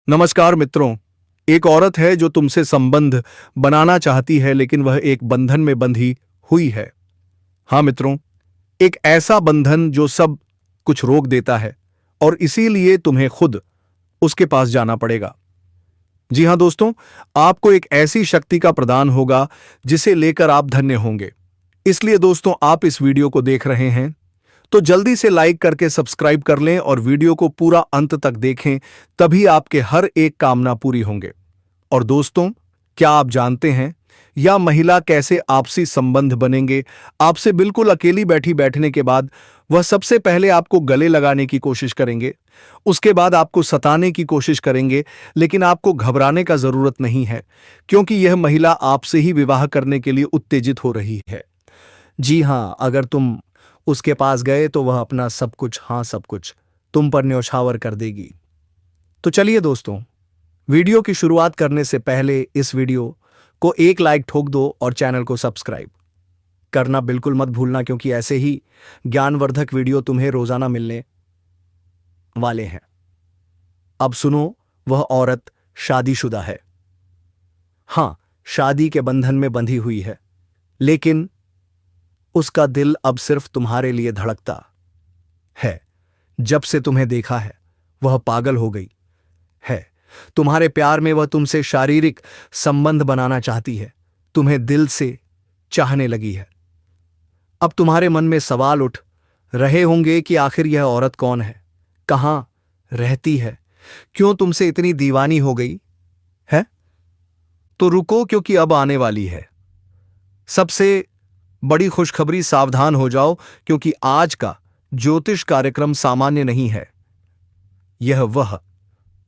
नमस्कार मित्रों। एक औरत है जो तुमसे संबंध बनाना चाहती है, लेकिन वह एक बंधन में बंधी हुई है। हाँ मित्रों, एक ऐसा बंधन जो सब कुछ रोक देता है, और इसीलिए तुम्हें खुद उसके पास जाना पड़ेगा। जी हाँ दोस्तों, आपको एक ऐसी शक्ति का प्रदान होगा जिसे लेकर आप धन्य होंगे। इसलिए दोस्तों, आप इस वीडियो को देख रहे हैं तो जल्दी से लाइक करके सब्सक्राइब कर लें और वीडियो को पूरा अंत तक देखें, तभी आपके हर एक कामना पूरी होंगे। और दोस्तों, क्या आप जानते हैं यह महिला कैसे आपसी संबंध बनेंगे? आपसे बिल्कुल अकेली बैठने के बाद वह सबसे पहले आपको गले लगाने की कोशिश करेंगे, उसके बाद आपको सताने की कोशिश करेंगे, लेकिन आपको घबराने का जरूरत नहीं है, क्योंकि यह महिला आपसे ही विवाह करने के लिए उत्तेजित हो रही है। जी हाँ, अगर तुम उसके पास गए तो वह अपना सब कुछ, हाँ सब कुछ, तुम पर न्यौछावर कर देगी। तो चलिए दोस्तों, वीडियो की शुरुआत करने से पहले इस वीडियो को एक लाइक ठोक दो और चैनल को सब्सक्राइब करना बिल्कुल मत भूलना, क्योंकि ऐसे ही ज्ञानवर्धक वीडियो तुम्हें रोजाना मिलने वाले हैं। अब सुनो, वह औरत शादीशुदा है। हाँ, शादी के बंधन में बंधी हुई है, लेकिन उसका दिल अब सिर्फ तुम्हारे लिए धड़कता है। जब से तुम्हें देखा है, वह पागल हो गई है। तुम्हारे प्यार में वह तुमसे शारीरिक संबंध बनाना चाहती है, तुम्हें दिल से चाहने लगी है। अब तुम्हारे मन में सवाल उठ रहे होंगे कि आखिर यह औरत कौन है, कहां रहती है, क्यों तुमसे इतनी दीवानी हो गई है? तो रुको, क्योंकि अब आने वाली है सबसे बड़ी खुशखबरी। सावधान हो जाओ, क्योंकि आज का ज्योतिष कार्यक्रम सामान्य नहीं है। यह वह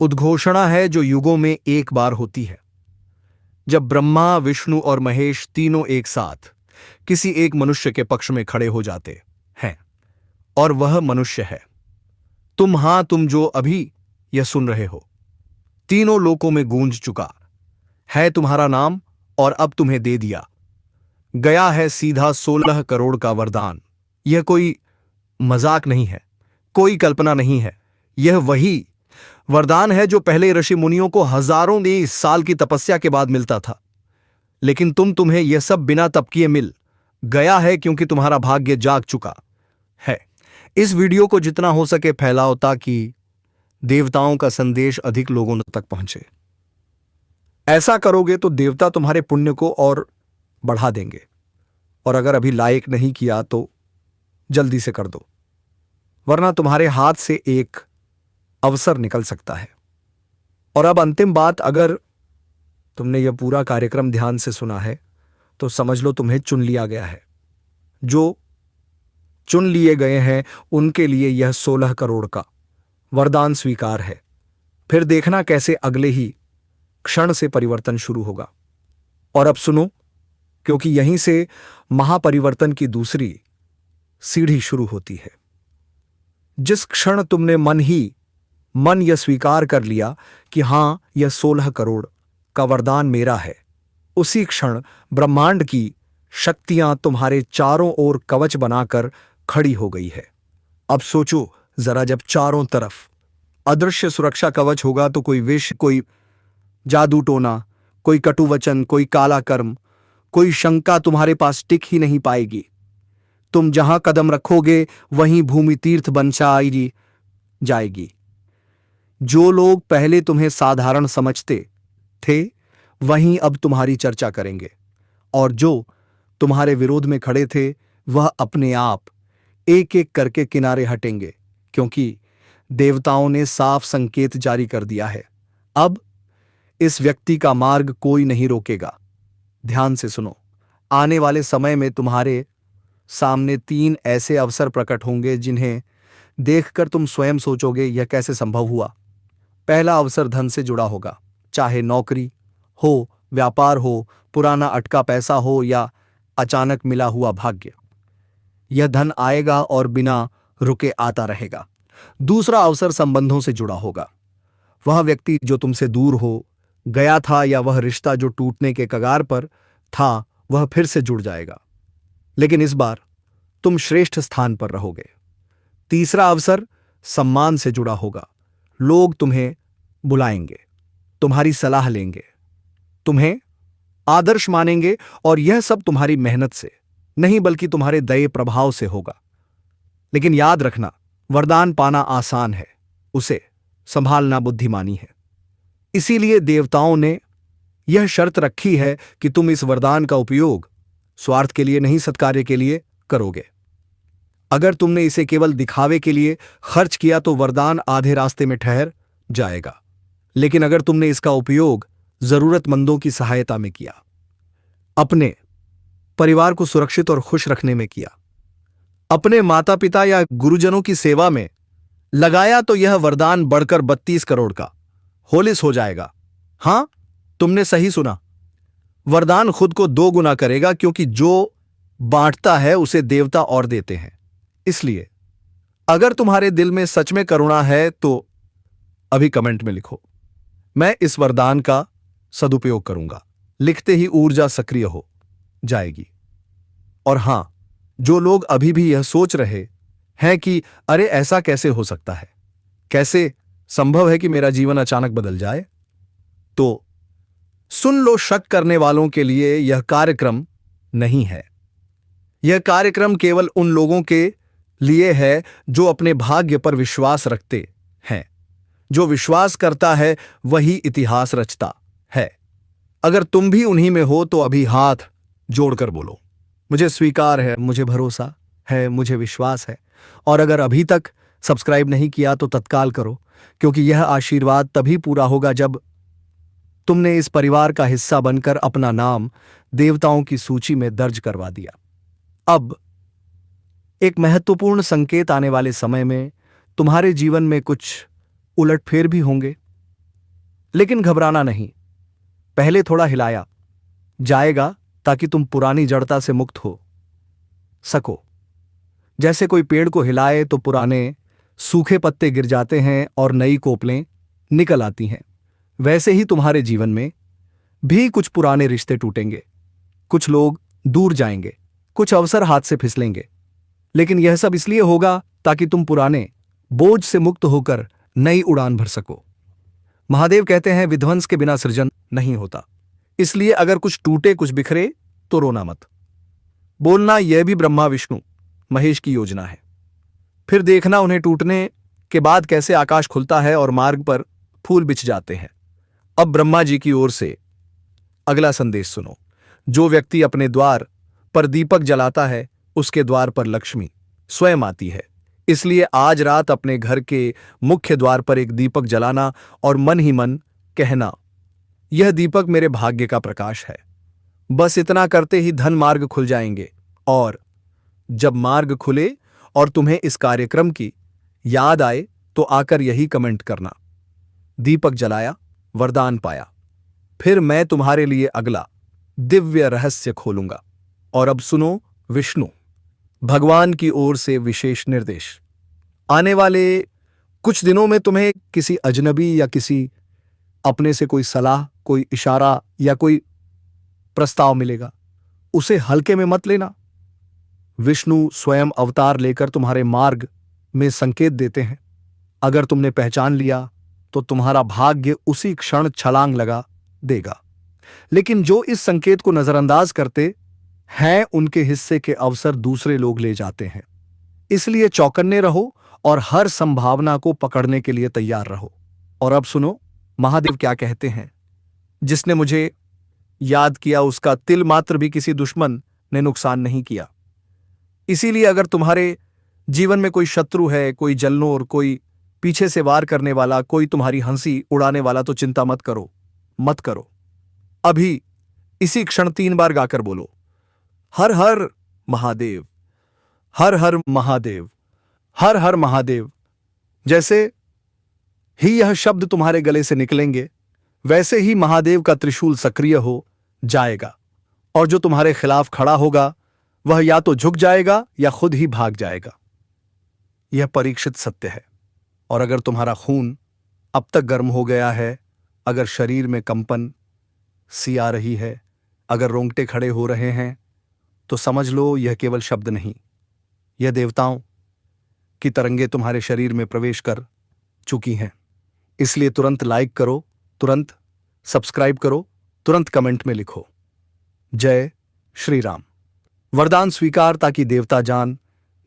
उद्घोषणा है जो युगों में एक बार होती है, जब ब्रह्मा, विष्णु और महेश तीनों एक साथ किसी एक मनुष्य के पक्ष में खड़े हो जाते हैं, और वह मनुष्य है तुम। हां, तुम जो अभी यह सुन रहे हो। तीनों लोकों में गूंज चुका है तुम्हारा नाम, और अब तुम्हें दे दिया गया है सीधा 16 करोड़ का वरदान। यह कोई मजाक नहीं है, कोई कल्पना नहीं है। यह वही वरदान है जो पहले ऋषि मुनियों को हजारों ने साल की तपस्या के बाद मिलता था, लेकिन तुम्हें यह सब बिना तप किए मिल गया है, क्योंकि तुम्हारा भाग्य जाग चुका है। इस वीडियो को जितना हो सके फैलाओ, ताकि देवताओं का संदेश अधिक लोगों तक पहुंचे। ऐसा करोगे तो देवता तुम्हारे पुण्य को और बढ़ा देंगे। और अगर अभी लाइक नहीं किया तो जल्दी से कर दो, वरना तुम्हारे हाथ से एक अवसर निकल सकता है। और अब अंतिम बात, अगर तुमने यह पूरा कार्यक्रम ध्यान से सुना है तो समझ लो तुम्हें चुन लिया गया है। जो चुन लिए गए हैं उनके लिए यह 16 करोड़ का वरदान स्वीकार है। फिर देखना कैसे अगले ही क्षण से परिवर्तन शुरू होगा। और अब सुनो, क्योंकि यहीं से महापरिवर्तन की दूसरी सीढ़ी शुरू होती है। जिस क्षण तुमने मन यह स्वीकार कर लिया कि हां, यह 16 करोड़ का वरदान मेरा है, उसी क्षण ब्रह्मांड की शक्तियां तुम्हारे चारों ओर कवच बनाकर खड़ी हो गई है। अब सोचो जरा, जब चारों तरफ अदृश्य सुरक्षा कवच होगा तो कोई विष, कोई जादू टोना, कोई कटुवचन, कोई काला कर्म, कोई शंका तुम्हारे पास टिक ही नहीं पाएगी। तुम जहां कदम रखोगे वहीं भूमि तीर्थ बन जाएगी। जो लोग पहले तुम्हें साधारण समझते थे, वहीं अब तुम्हारी चर्चा करेंगे, और जो तुम्हारे विरोध में खड़े थे वह अपने आप एक एक करके किनारे हटेंगे, क्योंकि देवताओं ने साफ संकेत जारी कर दिया है। अब इस व्यक्ति का मार्ग कोई नहीं रोकेगा। ध्यान से सुनो, आने वाले समय में तुम्हारे सामने 3 ऐसे अवसर प्रकट होंगे जिन्हें देखकर तुम स्वयं सोचोगे यह कैसे संभव हुआ। पहला अवसर धन से जुड़ा होगा, चाहे नौकरी हो, व्यापार हो, पुराना अटका पैसा हो या अचानक मिला हुआ भाग्य। यह धन आएगा और बिना रुके आता रहेगा। दूसरा अवसर संबंधों से जुड़ा होगा। वह व्यक्ति जो तुमसे दूर हो गया था, या वह रिश्ता जो टूटने के कगार पर था, वह फिर से जुड़ जाएगा, लेकिन इस बार तुम श्रेष्ठ स्थान पर रहोगे। तीसरा अवसर सम्मान से जुड़ा होगा। लोग तुम्हें बुलाएंगे, तुम्हारी सलाह लेंगे, तुम्हें आदर्श मानेंगे, और यह सब तुम्हारी मेहनत से नहीं बल्कि तुम्हारे दये प्रभाव से होगा। लेकिन याद रखना, वरदान पाना आसान है, उसे संभालना बुद्धिमानी है। इसीलिए देवताओं ने यह शर्त रखी है कि तुम इस वरदान का उपयोग स्वार्थ के लिए नहीं, सत्कार्य के लिए करोगे। अगर तुमने इसे केवल दिखावे के लिए खर्च किया तो वरदान आधे रास्ते में ठहर जाएगा। लेकिन अगर तुमने इसका उपयोग जरूरतमंदों की सहायता में किया, अपने परिवार को सुरक्षित और खुश रखने में किया, अपने माता पिता या गुरुजनों की सेवा में लगाया, तो यह वरदान बढ़कर 32 करोड़ का होलिस हो जाएगा। हां, तुमने सही सुना, वरदान खुद को 2 गुना करेगा, क्योंकि जो बांटता है उसे देवता और देते हैं। इसलिए अगर तुम्हारे दिल में सच में करुणा है तो अभी कमेंट में लिखो, मैं इस वरदान का सदुपयोग करूंगा। लिखते ही ऊर्जा सक्रिय हो जाएगी। और हां, जो लोग अभी भी यह सोच रहे हैं कि अरे ऐसा कैसे हो सकता है, कैसे संभव है कि मेरा जीवन अचानक बदल जाए, तो सुन लो, शक करने वालों के लिए यह कार्यक्रम नहीं है। यह कार्यक्रम केवल उन लोगों के लिए है जो अपने भाग्य पर विश्वास रखते हैं। जो विश्वास करता है वही इतिहास रचता है। अगर तुम भी उन्हीं में हो तो अभी हाथ जोड़कर बोलो, मुझे स्वीकार है, मुझे भरोसा है, मुझे विश्वास है। और अगर अभी तक सब्सक्राइब नहीं किया तो तत्काल करो, क्योंकि यह आशीर्वाद तभी पूरा होगा जब तुमने इस परिवार का हिस्सा बनकर अपना नाम देवताओं की सूची में दर्ज करवा दिया। अब एक महत्वपूर्ण संकेत, आने वाले समय में तुम्हारे जीवन में कुछ उलटफेर भी होंगे, लेकिन घबराना नहीं। पहले थोड़ा हिलाया जाएगा ताकि तुम पुरानी जड़ता से मुक्त हो सको। जैसे कोई पेड़ को हिलाए तो पुराने सूखे पत्ते गिर जाते हैं और नई कोपलें निकल आती हैं, वैसे ही तुम्हारे जीवन में भी कुछ पुराने रिश्ते टूटेंगे, कुछ लोग दूर जाएंगे, कुछ अवसर हाथ से फिसलेंगे। लेकिन यह सब इसलिए होगा ताकि तुम पुराने बोझ से मुक्त होकर नई उड़ान भर सको। महादेव कहते हैं, विध्वंस के बिना सृजन नहीं होता। इसलिए अगर कुछ टूटे, कुछ बिखरे तो रोना मत। बोलना, यह भी ब्रह्मा विष्णु महेश की योजना है। फिर देखना उन्हें टूटने के बाद कैसे आकाश खुलता है और मार्ग पर फूल बिछ जाते हैं। अब ब्रह्मा जी की ओर से अगला संदेश सुनो। जो व्यक्ति अपने द्वार पर दीपक जलाता है, उसके द्वार पर लक्ष्मी स्वयं आती है। इसलिए आज रात अपने घर के मुख्य द्वार पर एक दीपक जलाना और मन ही मन कहना, यह दीपक मेरे भाग्य का प्रकाश है। बस इतना करते ही धन मार्ग खुल जाएंगे। और जब मार्ग खुले और तुम्हें इस कार्यक्रम की याद आए तो आकर यही कमेंट करना, दीपक जलाया, वरदान पाया। फिर मैं तुम्हारे लिए अगला दिव्य रहस्य खोलूंगा। और अब सुनो, विष्णु भगवान की ओर से विशेष निर्देश। आने वाले कुछ दिनों में तुम्हें किसी अजनबी या किसी अपने से कोई सलाह, कोई इशारा या कोई प्रस्ताव मिलेगा। उसे हल्के में मत लेना। विष्णु स्वयं अवतार लेकर तुम्हारे मार्ग में संकेत देते हैं। अगर तुमने पहचान लिया तो तुम्हारा भाग्य उसी क्षण छलांग लगा देगा। लेकिन जो इस संकेत को नजरअंदाज करते हैं, उनके हिस्से के अवसर दूसरे लोग ले जाते हैं। इसलिए चौकन्ने रहो और हर संभावना को पकड़ने के लिए तैयार रहो। और अब सुनो, महादेव क्या कहते हैं। जिसने मुझे याद किया उसका तिल मात्र भी किसी दुश्मन ने नुकसान नहीं किया। इसीलिए अगर तुम्हारे जीवन में कोई शत्रु है, कोई जलनोर, कोई पीछे से वार करने वाला, कोई तुम्हारी हंसी उड़ाने वाला, तो चिंता मत करो, मत करो। अभी इसी क्षण 3 बार गाकर बोलो, हर हर महादेव, हर हर महादेव, हर हर महादेव। जैसे ही यह शब्द तुम्हारे गले से निकलेंगे, वैसे ही महादेव का त्रिशूल सक्रिय हो जाएगा और जो तुम्हारे खिलाफ खड़ा होगा वह या तो झुक जाएगा या खुद ही भाग जाएगा। यह परीक्षित सत्य है। और अगर तुम्हारा खून अब तक गर्म हो गया है, अगर शरीर में कंपन सी आ रही है, अगर रोंगटे खड़े हो रहे हैं, तो समझ लो यह केवल शब्द नहीं, यह देवताओं की तरंगे तुम्हारे शरीर में प्रवेश कर चुकी हैं। इसलिए तुरंत लाइक करो, तुरंत सब्सक्राइब करो, तुरंत कमेंट में लिखो जय श्री राम। वरदान स्वीकार ताकि देवता जान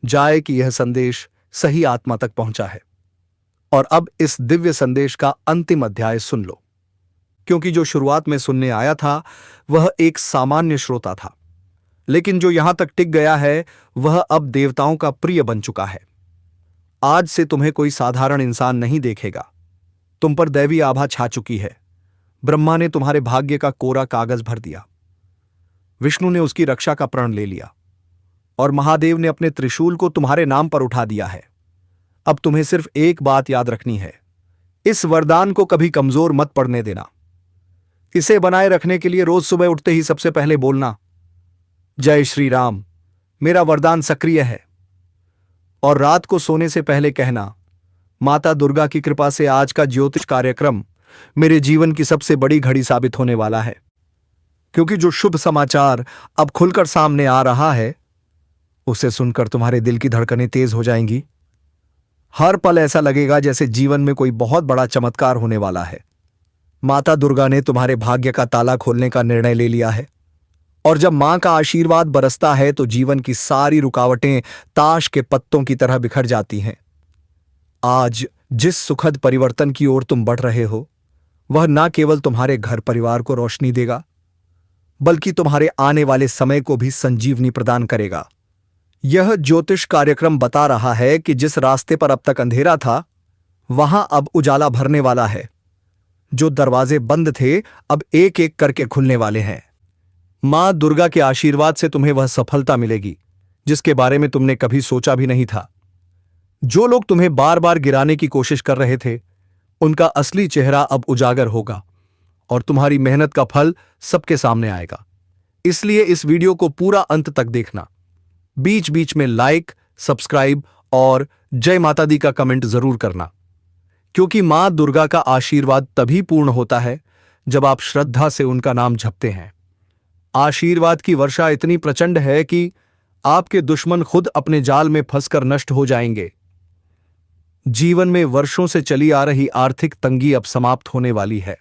जाए कि यह संदेश सही आत्मा तक पहुंचा है। और अब इस दिव्य संदेश का अंतिम अध्याय सुन लो, क्योंकि जो शुरुआत में सुनने आया था वह एक सामान्य श्रोता था, लेकिन जो यहां तक टिक गया है वह अब देवताओं का प्रिय बन चुका है। आज से तुम्हें कोई साधारण इंसान नहीं देखेगा, तुम पर दैवी आभा छा चुकी है। ब्रह्मा ने तुम्हारे भाग्य का कोरा कागज भर दिया, विष्णु ने उसकी रक्षा का प्रण ले लिया और महादेव ने अपने त्रिशूल को तुम्हारे नाम पर उठा दिया है। अब तुम्हें सिर्फ एक बात याद रखनी है, इस वरदान को कभी कमजोर मत पड़ने देना। इसे बनाए रखने के लिए रोज सुबह उठते ही सबसे पहले बोलना जय श्री राम, मेरा वरदान सक्रिय है। और रात को सोने से पहले कहना माता दुर्गा की कृपा से आज का ज्योतिष कार्यक्रम मेरे जीवन की सबसे बड़ी घड़ी साबित होने वाला है। क्योंकि जो शुभ समाचार अब खुलकर सामने आ रहा है उसे सुनकर तुम्हारे दिल की धड़कनें तेज हो जाएंगी। हर पल ऐसा लगेगा जैसे जीवन में कोई बहुत बड़ा चमत्कार होने वाला है। माता दुर्गा ने तुम्हारे भाग्य का ताला खोलने का निर्णय ले लिया है, और जब मां का आशीर्वाद बरसता है तो जीवन की सारी रुकावटें ताश के पत्तों की तरह बिखर जाती हैं। आज जिस सुखद परिवर्तन की ओर तुम बढ़ रहे हो वह न केवल तुम्हारे घर परिवार को रोशनी देगा, बल्कि तुम्हारे आने वाले समय को भी संजीवनी प्रदान करेगा। यह ज्योतिष कार्यक्रम बता रहा है कि जिस रास्ते पर अब तक अंधेरा था वहां अब उजाला भरने वाला है। जो दरवाजे बंद थे अब एक एक करके खुलने वाले हैं। मां दुर्गा के आशीर्वाद से तुम्हें वह सफलता मिलेगी जिसके बारे में तुमने कभी सोचा भी नहीं था। जो लोग तुम्हें बार बार गिराने की कोशिश कर रहे थे उनका असली चेहरा अब उजागर होगा और तुम्हारी मेहनत का फल सबके सामने आएगा। इसलिए इस वीडियो को पूरा अंत तक देखना। बीच बीच में लाइक, सब्सक्राइब और जय माता दी का कमेंट जरूर करना, क्योंकि मां दुर्गा का आशीर्वाद तभी पूर्ण होता है जब आप श्रद्धा से उनका नाम जपते हैं। आशीर्वाद की वर्षा इतनी प्रचंड है कि आपके दुश्मन खुद अपने जाल में फंसकर नष्ट हो जाएंगे। जीवन में वर्षों से चली आ रही आर्थिक तंगी अब समाप्त होने वाली है।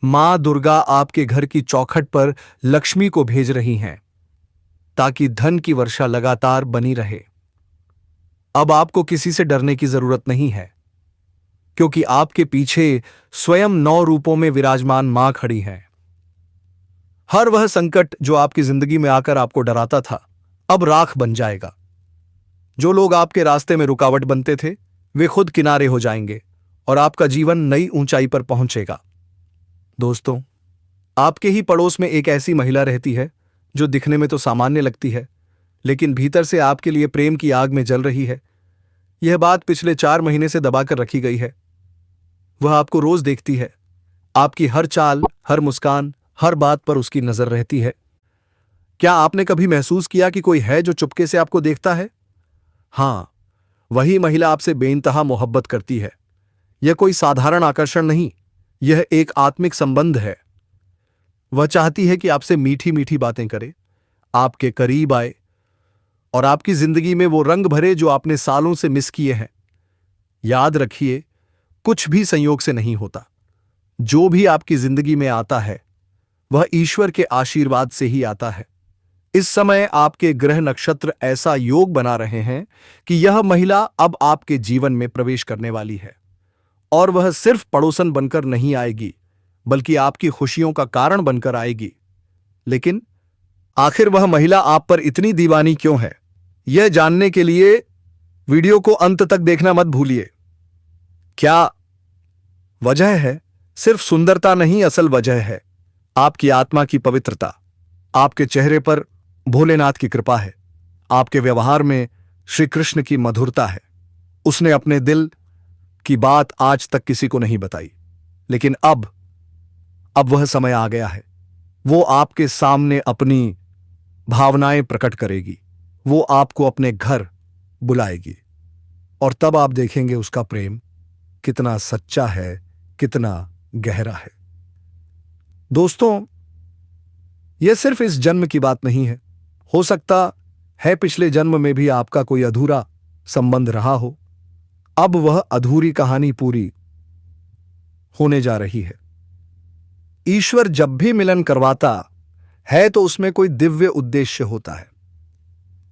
मां दुर्गा आपके घर की चौखट पर लक्ष्मी को भेज रही हैं ताकि धन की वर्षा लगातार बनी रहे। अब आपको किसी से डरने की जरूरत नहीं है, क्योंकि आपके पीछे स्वयं 9 रूपों में विराजमान मां खड़ी हैं। हर वह संकट जो आपकी जिंदगी में आकर आपको डराता था अब राख बन जाएगा। जो लोग आपके रास्ते में रुकावट बनते थे वे खुद किनारे हो जाएंगे और आपका जीवन नई ऊंचाई पर पहुंचेगा। दोस्तों, आपके ही पड़ोस में एक ऐसी महिला रहती है जो दिखने में तो सामान्य लगती है, लेकिन भीतर से आपके लिए प्रेम की आग में जल रही है। यह बात पिछले 4 महीने से दबाकर रखी गई है। वह आपको रोज देखती है, आपकी हर चाल, हर मुस्कान, हर बात पर उसकी नजर रहती है। क्या आपने कभी महसूस किया कि कोई है जो चुपके से आपको देखता है? हां, वही महिला आपसे बेइंतहा मोहब्बत करती है। यह कोई साधारण आकर्षण नहीं, यह एक आत्मिक संबंध है। वह चाहती है कि आपसे मीठी मीठी बातें करे, आपके करीब आए और आपकी जिंदगी में वो रंग भरे जो आपने सालों से मिस किए हैं। याद रखिए, कुछ भी संयोग से नहीं होता। जो भी आपकी जिंदगी में आता है वह ईश्वर के आशीर्वाद से ही आता है। इस समय आपके ग्रह नक्षत्र ऐसा योग बना रहे हैं कि यह महिला अब आपके जीवन में प्रवेश करने वाली है, और वह सिर्फ पड़ोसन बनकर नहीं आएगी बल्कि आपकी खुशियों का कारण बनकर आएगी। लेकिन आखिर वह महिला आप पर इतनी दीवानी क्यों है? यह जानने के लिए वीडियो को अंत तक देखना मत भूलिए। क्या वजह है? सिर्फ सुंदरता नहीं, असल वजह है आपकी आत्मा की पवित्रता। आपके चेहरे पर भोलेनाथ की कृपा है, आपके व्यवहार में श्री कृष्ण की मधुरता है। उसने अपने दिल की बात आज तक किसी को नहीं बताई, लेकिन अब वह समय आ गया है। वो आपके सामने अपनी भावनाएं प्रकट करेगी, वो आपको अपने घर बुलाएगी, और तब आप देखेंगे उसका प्रेम कितना सच्चा है, कितना गहरा है। दोस्तों, यह सिर्फ इस जन्म की बात नहीं है। हो सकता है पिछले जन्म में भी आपका कोई अधूरा संबंध रहा हो। अब वह अधूरी कहानी पूरी होने जा रही है। ईश्वर जब भी मिलन करवाता है तो उसमें कोई दिव्य उद्देश्य होता है।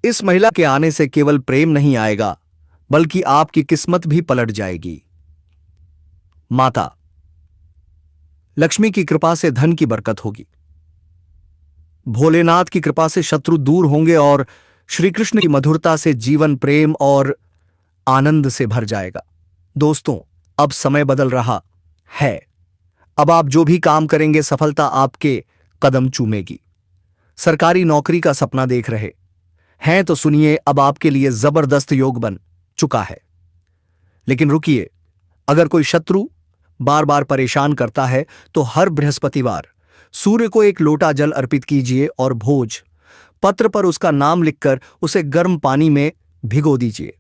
इस महिला के आने से केवल प्रेम नहीं आएगा, बल्कि आपकी किस्मत भी पलट जाएगी। माता लक्ष्मी की कृपा से धन की बरकत होगी, भोलेनाथ की कृपा से शत्रु दूर होंगे और श्री कृष्ण की मधुरता से जीवन प्रेम और आनंद से भर जाएगा। दोस्तों, अब समय बदल रहा है। अब आप जो भी काम करेंगे सफलता आपके कदम चूमेगी। सरकारी नौकरी का सपना देख रहे हैं तो सुनिए, अब आपके लिए जबरदस्त योग बन चुका है। लेकिन रुकिए, अगर कोई शत्रु बार बार परेशान करता है तो हर बृहस्पतिवार सूर्य को एक लोटा जल अर्पित कीजिए और भोज पत्र पर उसका नाम लिखकर उसे गर्म पानी में भिगो दीजिए।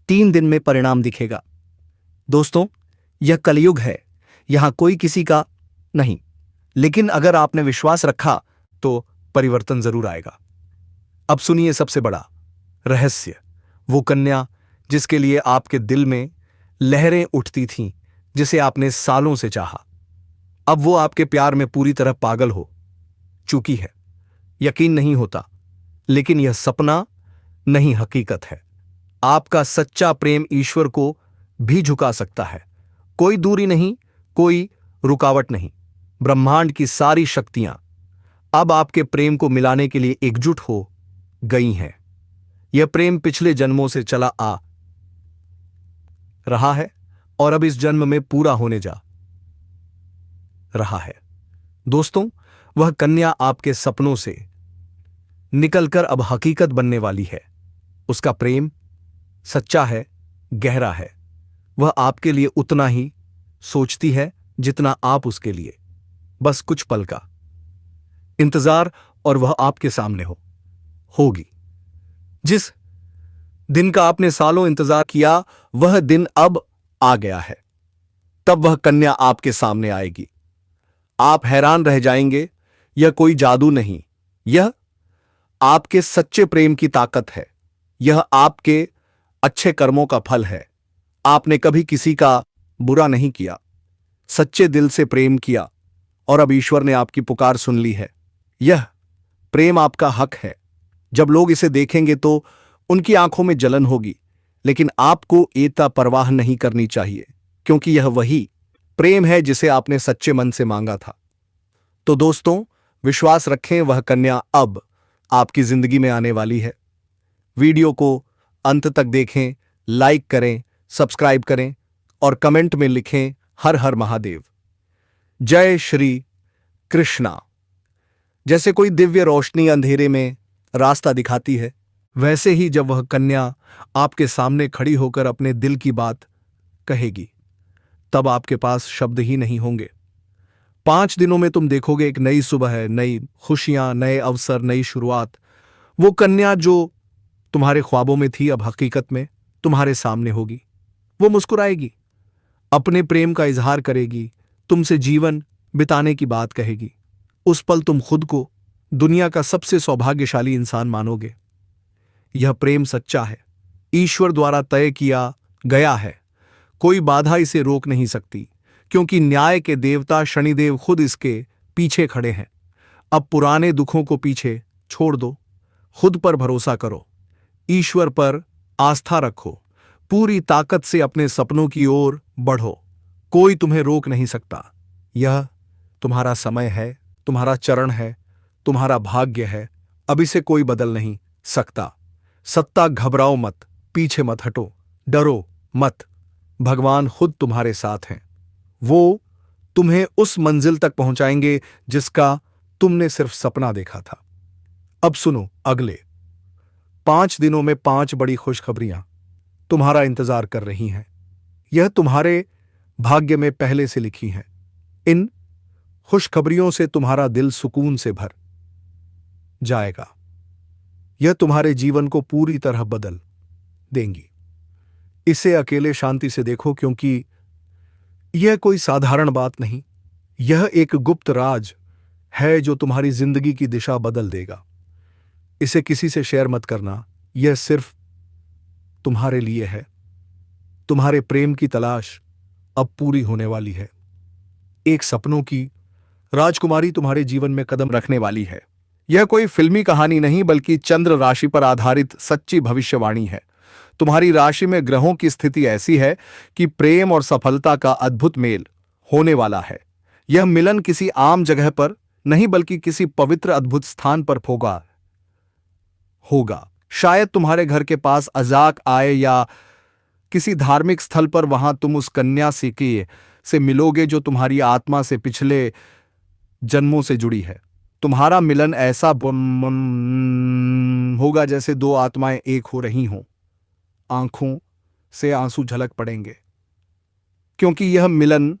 3 दिन में परिणाम दिखेगा। दोस्तों, यह कलयुग है, यहां कोई किसी का नहीं, लेकिन अगर आपने विश्वास रखा तो परिवर्तन जरूर आएगा। अब सुनिए सबसे बड़ा रहस्य। वो कन्या जिसके लिए आपके दिल में लहरें उठती थीं, जिसे आपने सालों से चाहा, अब वो आपके प्यार में पूरी तरह पागल हो चुकी है। यकीन नहीं होता, लेकिन यह सपना नहीं, हकीकत है। आपका सच्चा प्रेम ईश्वर को भी झुका सकता है। कोई दूरी नहीं, कोई रुकावट नहीं। ब्रह्मांड की सारी शक्तियां अब आपके प्रेम को मिलाने के लिए एकजुट हो गई हैं। यह प्रेम पिछले जन्मों से चला आ रहा है और अब इस जन्म में पूरा होने जा रहा है। दोस्तों, वह कन्या आपके सपनों से निकलकर अब हकीकत बनने वाली है। उसका प्रेम सच्चा है, गहरा है। वह आपके लिए उतना ही सोचती है जितना आप उसके लिए। बस कुछ पल का इंतजार और वह आपके सामने होगी। जिस दिन का आपने सालों इंतजार किया, वह दिन अब आ गया है। तब वह कन्या आपके सामने आएगी। आप हैरान रह जाएंगे। यह कोई जादू नहीं, यह आपके सच्चे प्रेम की ताकत है। यह आपके अच्छे कर्मों का फल है। आपने कभी किसी का बुरा नहीं किया, सच्चे दिल से प्रेम किया और अब ईश्वर ने आपकी पुकार सुन ली है। यह प्रेम आपका हक है। जब लोग इसे देखेंगे तो उनकी आंखों में जलन होगी, लेकिन आपको एता परवाह नहीं करनी चाहिए, क्योंकि यह वही प्रेम है जिसे आपने सच्चे मन से मांगा था। तो दोस्तों, विश्वास रखें, वह कन्या अब आपकी जिंदगी में आने वाली है। वीडियो को अंत तक देखें, लाइक करें, सब्सक्राइब करें और कमेंट में लिखें हर हर महादेव। जय श्री कृष्णा। जैसे कोई दिव्य रोशनी अंधेरे में रास्ता दिखाती है, वैसे ही जब वह कन्या आपके सामने खड़ी होकर अपने दिल की बात कहेगी, तब आपके पास शब्द ही नहीं होंगे। 5 दिनों में तुम देखोगे एक नई सुबह है, नई खुशियां, नए अवसर, नई शुरुआत। वो कन्या जो तुम्हारे ख्वाबों में थी अब हकीकत में तुम्हारे सामने होगी। वो मुस्कुराएगी, अपने प्रेम का इजहार करेगी, तुमसे जीवन बिताने की बात कहेगी। उस पल तुम खुद को दुनिया का सबसे सौभाग्यशाली इंसान मानोगे। यह प्रेम सच्चा है, ईश्वर द्वारा तय किया गया है। कोई बाधा इसे रोक नहीं सकती, क्योंकि न्याय के देवता शनिदेव खुद इसके पीछे खड़े हैं। अब पुराने दुखों को पीछे छोड़ दो, खुद पर भरोसा करो, ईश्वर पर आस्था रखो, पूरी ताकत से अपने सपनों की ओर बढ़ो। कोई तुम्हें रोक नहीं सकता। यह तुम्हारा समय है, तुम्हारा चरण है, तुम्हारा भाग्य है। अब इसे कोई बदल नहीं सकता। सत्ता घबराओ मत, पीछे मत हटो, डरो मत। भगवान खुद तुम्हारे साथ हैं। वो तुम्हें उस मंजिल तक पहुंचाएंगे जिसका तुमने सिर्फ सपना देखा था। अब सुनो, अगले 5 दिनों में 5 बड़ी खुशखबरियां तुम्हारा इंतजार कर रही हैं। यह तुम्हारे भाग्य में पहले से लिखी हैं। इन खुशखबरियों से तुम्हारा दिल सुकून से भर जाएगा। यह तुम्हारे जीवन को पूरी तरह बदल देंगी। इसे अकेले शांति से देखो, क्योंकि यह कोई साधारण बात नहीं, यह एक गुप्त राज है जो तुम्हारी जिंदगी की दिशा बदल देगा। इसे किसी से शेयर मत करना, यह सिर्फ तुम्हारे लिए है। तुम्हारे प्रेम की तलाश अब पूरी होने वाली है। एक सपनों की राजकुमारी तुम्हारे जीवन में कदम रखने वाली है। यह कोई फिल्मी कहानी नहीं बल्कि चंद्र राशि पर आधारित सच्ची भविष्यवाणी है। तुम्हारी राशि में ग्रहों की स्थिति ऐसी है कि प्रेम और सफलता का अद्भुत मेल होने वाला है। यह मिलन किसी आम जगह पर नहीं बल्कि किसी पवित्र अद्भुत स्थान पर होगा। शायद तुम्हारे घर के पास अजाक आए या किसी धार्मिक स्थल पर। वहां तुम उस कन्या से मिलोगे जो तुम्हारी आत्मा से पिछले जन्मों से जुड़ी है। तुम्हारा मिलन ऐसा होगा जैसे दो आत्माएं एक हो रही हों। आंखों से आंसू झलक पड़ेंगे क्योंकि यह मिलन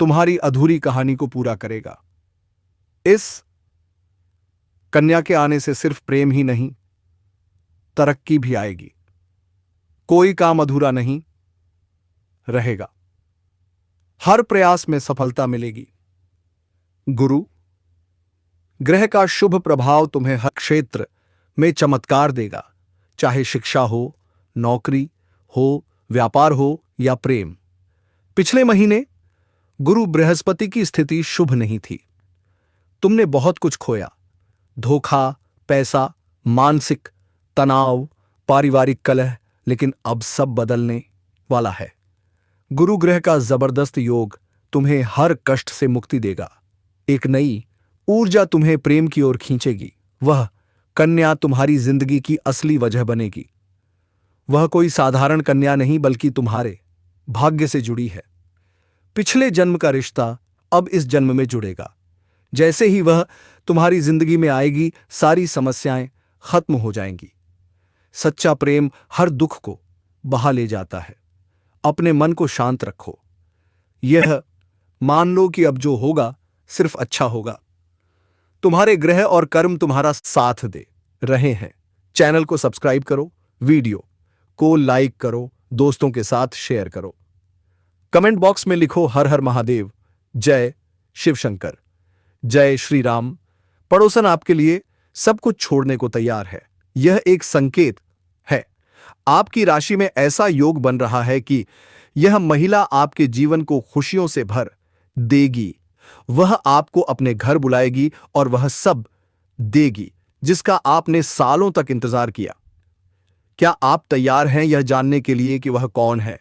तुम्हारी अधूरी कहानी को पूरा करेगा। इस कन्या के आने से सिर्फ प्रेम ही नहीं, तरक्की भी आएगी। कोई काम अधूरा नहीं रहेगा। हर प्रयास में सफलता मिलेगी। गुरु ग्रह का शुभ प्रभाव तुम्हें हर क्षेत्र में चमत्कार देगा, चाहे शिक्षा हो, नौकरी हो, व्यापार हो या प्रेम। पिछले महीने गुरु बृहस्पति की स्थिति शुभ नहीं थी। तुमने बहुत कुछ खोया, धोखा, पैसा, मानसिक तनाव, पारिवारिक कलह, लेकिन अब सब बदलने वाला है। गुरु ग्रह का जबरदस्त योग तुम्हें हर कष्ट से मुक्ति देगा। एक नई ऊर्जा तुम्हें प्रेम की ओर खींचेगी। वह कन्या तुम्हारी जिंदगी की असली वजह बनेगी। वह कोई साधारण कन्या नहीं बल्कि तुम्हारे भाग्य से जुड़ी है। पिछले जन्म का रिश्ता अब इस जन्म में जुड़ेगा। जैसे ही वह तुम्हारी जिंदगी में आएगी, सारी समस्याएं खत्म हो जाएंगी। सच्चा प्रेम हर दुख को बहा ले जाता है। अपने मन को शांत रखो। यह मान लो कि अब जो होगा सिर्फ अच्छा होगा। तुम्हारे ग्रह और कर्म तुम्हारा साथ दे रहे हैं। चैनल को सब्सक्राइब करो, वीडियो को लाइक करो, दोस्तों के साथ शेयर करो। कमेंट बॉक्स में लिखो हर हर महादेव, जय शिव शंकर, जय श्री राम। पड़ोसन आपके लिए सब कुछ छोड़ने को तैयार है। यह एक संकेत है। आपकी राशि में ऐसा योग बन रहा है कि यह महिला आपके जीवन को खुशियों से भर देगी। वह आपको अपने घर बुलाएगी और वह सब देगी जिसका आपने सालों तक इंतजार किया। क्या आप तैयार हैं यह जानने के लिए कि वह कौन है?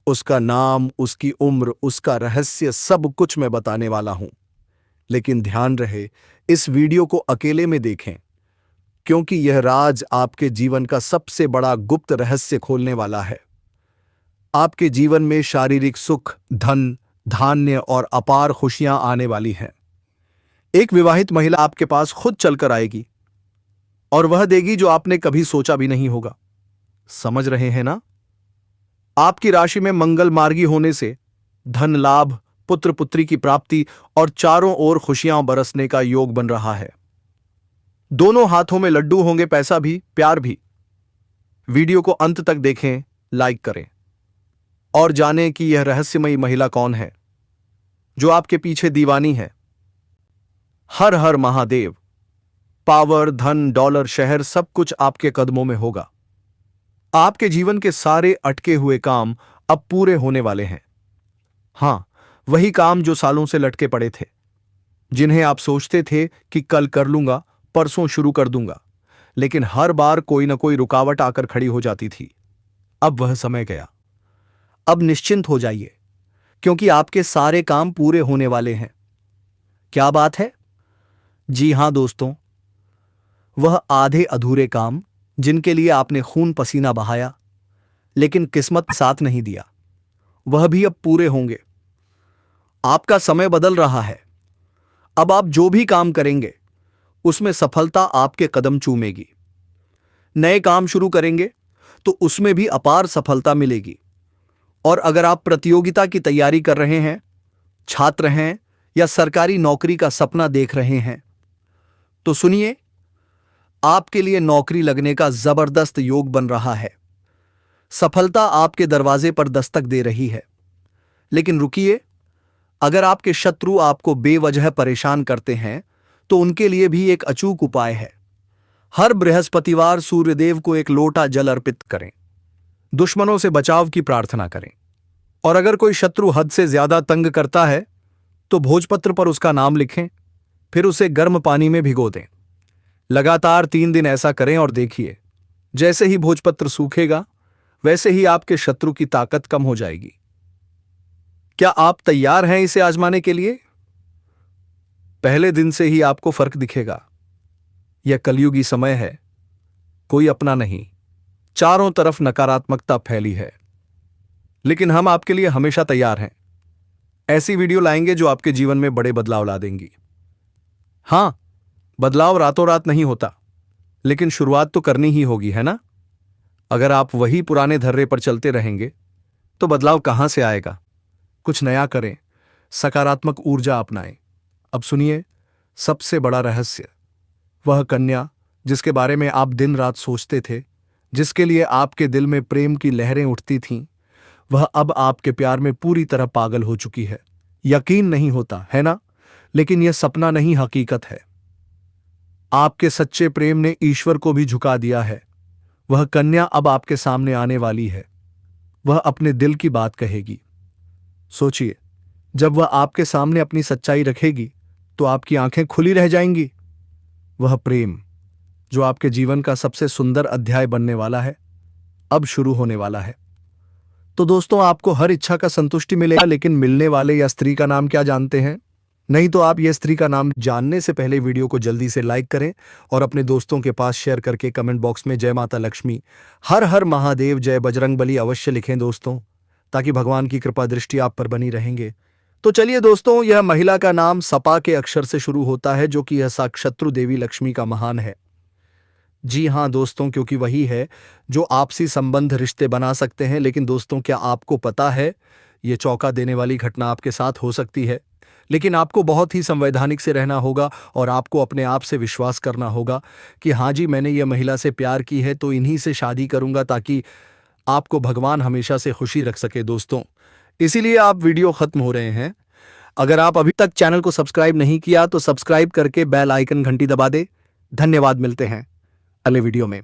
उसका नाम, उसकी उम्र, उसका रहस्य, सब कुछ मैं बताने वाला हूं। लेकिन ध्यान रहे, इस वीडियो को अकेले में देखें, क्योंकि यह राज आपके जीवन का सबसे बड़ा गुप्त रहस्य खोलने वाला है। आपके जीवन में शारीरिक सुख, धन, धान्य और अपार खुशियां आने वाली हैं। एक विवाहित महिला आपके पास खुद चलकर आएगी और वह देगी जो आपने कभी सोचा भी नहीं होगा। समझ रहे हैं ना? आपकी राशि में मंगल मार्गी होने से धन लाभ, पुत्र पुत्री की प्राप्ति और चारों ओर खुशियां बरसने का योग बन रहा है। दोनों हाथों में लड्डू होंगे, पैसा भी, प्यार भी। वीडियो को अंत तक देखें, लाइक करें और जानें कि यह रहस्यमयी महिला कौन है जो आपके पीछे दीवानी है। हर हर महादेव। पावर, धन, डॉलर, शहर, सब कुछ आपके कदमों में होगा। आपके जीवन के सारे अटके हुए काम अब पूरे होने वाले हैं। हां, वही काम जो सालों से लटके पड़े थे, जिन्हें आप सोचते थे कि कल कर लूंगा, परसों शुरू कर दूंगा, लेकिन हर बार कोई ना कोई रुकावट आकर खड़ी हो जाती थी। अब वह समय गया। अब निश्चिंत हो जाइए, क्योंकि आपके सारे काम पूरे होने वाले हैं। क्या बात है? जी हां दोस्तों, वह आधे अधूरे काम जिनके लिए आपने खून पसीना बहाया लेकिन किस्मत साथ नहीं दिया, वह भी अब पूरे होंगे। आपका समय बदल रहा है। अब आप जो भी काम करेंगे उसमें सफलता आपके कदम चूमेगी। नए काम शुरू करेंगे तो उसमें भी अपार सफलता मिलेगी। और अगर आप प्रतियोगिता की तैयारी कर रहे हैं, छात्र हैं या सरकारी नौकरी का सपना देख रहे हैं, तो सुनिए, आपके लिए नौकरी लगने का जबरदस्त योग बन रहा है। सफलता आपके दरवाजे पर दस्तक दे रही है। लेकिन रुकिए, अगर आपके शत्रु आपको बेवजह परेशान करते हैं तो उनके लिए भी एक अचूक उपाय है। हर बृहस्पतिवार सूर्यदेव को एक लोटा जल अर्पित करें। दुश्मनों से बचाव की प्रार्थना करें। और अगर कोई शत्रु हद से ज्यादा तंग करता है तो भोजपत्र पर उसका नाम लिखें, फिर उसे गर्म पानी में भिगो दें। लगातार 3 दिन ऐसा करें और देखिए, जैसे ही भोजपत्र सूखेगा वैसे ही आपके शत्रु की ताकत कम हो जाएगी। क्या आप तैयार हैं इसे आजमाने के लिए? पहले दिन से ही आपको फर्क दिखेगा। यह कलयुगी समय है, कोई अपना नहीं, चारों तरफ नकारात्मकता फैली है। लेकिन हम आपके लिए हमेशा तैयार हैं। ऐसी वीडियो लाएंगे जो आपके जीवन में बड़े बदलाव ला देंगी। हां, बदलाव रातों रात नहीं होता, लेकिन शुरुआत तो करनी ही होगी, है ना? अगर आप वही पुराने धर्रे पर चलते रहेंगे तो बदलाव कहां से आएगा? कुछ नया करें, सकारात्मक ऊर्जा अपनाएं। अब सुनिए सबसे बड़ा रहस्य। वह कन्या जिसके बारे में आप दिन रात सोचते थे, जिसके लिए आपके दिल में प्रेम की लहरें उठती थीं, वह अब आपके प्यार में पूरी तरह पागल हो चुकी है। यकीन नहीं होता, है ना? लेकिन यह सपना नहीं, हकीकत है। आपके सच्चे प्रेम ने ईश्वर को भी झुका दिया है। वह कन्या अब आपके सामने आने वाली है। वह अपने दिल की बात कहेगी। सोचिए, जब वह आपके सामने अपनी सच्चाई रखेगी तो आपकी आंखें खुली रह जाएंगी। वह प्रेम जो आपके जीवन का सबसे सुंदर अध्याय बनने वाला है, अब शुरू होने वाला है। तो दोस्तों, आपको हर इच्छा का संतुष्टि मिलेगा, लेकिन मिलने वाले या स्त्री का नाम क्या जानते हैं? नहीं तो आप यह स्त्री का नाम जानने से पहले वीडियो को जल्दी से लाइक करें और अपने दोस्तों के पास शेयर करके कमेंट बॉक्स में जय माता लक्ष्मी, हर हर महादेव, जय बजरंगबली अवश्य लिखें दोस्तों, ताकि भगवान की कृपा दृष्टि आप पर बनी रहेंगे। तो चलिए दोस्तों, यह महिला का नाम सपा के अक्षर से शुरू होता है, जो कि यह शत्रु देवी लक्ष्मी का महान है। जी हां दोस्तों, क्योंकि वही है जो आपसी संबंध रिश्ते बना सकते हैं। लेकिन दोस्तों, क्या आपको पता है, ये चौंका देने वाली घटना आपके साथ हो सकती है। लेकिन आपको बहुत ही संवैधानिक से रहना होगा और आपको अपने आप से विश्वास करना होगा कि हाँ जी, मैंने ये महिला से प्यार की है तो इन्हीं से शादी करूंगा, ताकि आपको भगवान हमेशा से खुशी रख सके दोस्तों। इसीलिए आप वीडियो खत्म हो रहे हैं। अगर आप अभी तक चैनल को सब्सक्राइब नहीं किया तो सब्सक्राइब करके बेल आइकन घंटी दबा दे। धन्यवाद, मिलते हैं अगले वीडियो में।